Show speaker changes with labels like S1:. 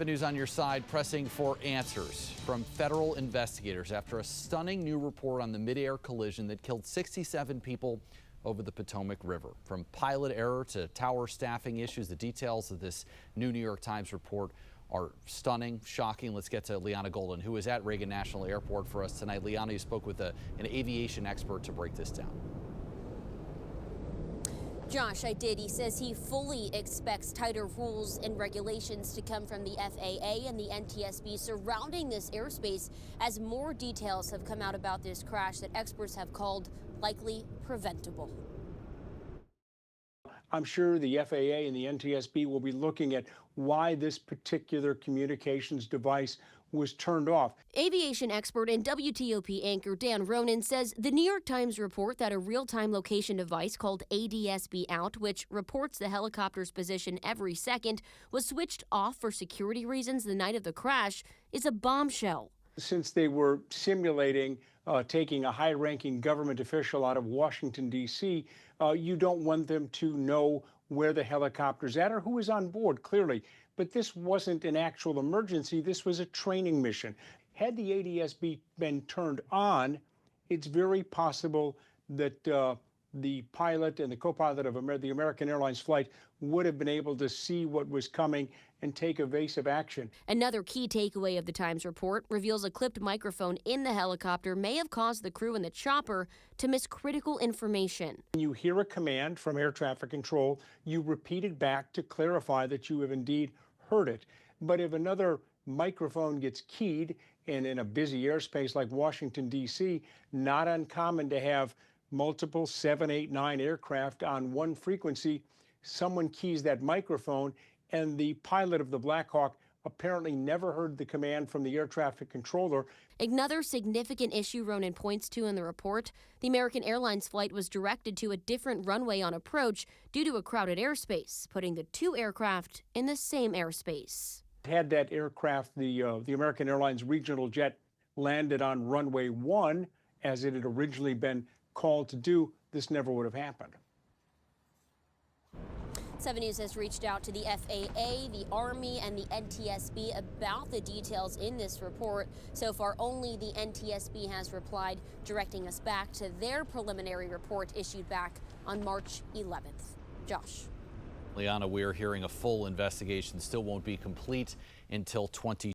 S1: The news on your side, pressing for answers from federal investigators after a stunning new report on the Midair collision that killed 67 people over the Potomac River. From pilot error to tower staffing issues, the details of this new New York Times report are stunning, shocking. Let's get to Liana Golden, who is at Reagan National Airport for us tonight. Liana, you spoke with an aviation expert to break this down.
S2: Josh, I did. He says he fully expects tighter rules and regulations to come from the FAA and the NTSB surrounding this airspace as more details have come out about this crash that experts have called likely preventable.
S3: I'm sure the FAA and the NTSB will be looking at why this particular communications device was turned off.
S2: Aviation expert and WTOP anchor Dan Ronan says the New York Times report that a real-time location device called ADSB out, which reports the helicopter's position every second, was switched off for security reasons the night of the crash, is a bombshell.
S3: Since they were simulating taking a high-ranking government official out of Washington, D.C., you don't want them to know where the helicopter's at or who is on board, clearly. But this wasn't an actual emergency. This was a training mission. Had the ADSB been turned on, it's very possible that the pilot and the co-pilot of the American Airlines flight would have been able to see what was coming and take evasive action.
S2: Another key takeaway of the Times report reveals a clipped microphone in the helicopter may have caused the crew in the chopper to miss critical information.
S3: When you hear a command from air traffic control, you repeat it back to clarify that you have indeed heard it. But if another microphone gets keyed, and in a busy airspace like Washington, D.C., not uncommon to have multiple 7, 8, 9 aircraft on one frequency, someone keys that microphone, and the pilot of the Blackhawk apparently never heard the command from the air traffic controller.
S2: Another significant issue Ronan points to in the report, the American Airlines flight was directed to a different runway on approach due to a crowded airspace, putting the two aircraft in the same airspace.
S3: Had that aircraft, the American Airlines regional jet, landed on runway 1, as it had originally been called to do, this never would have happened.
S2: 7 News has reached out to the FAA, the Army, and the NTSB about the details in this report. So far, only the NTSB has replied, directing us back to their preliminary report issued back on March 11th. Josh.
S1: Liana, we're hearing a full investigation still won't be complete until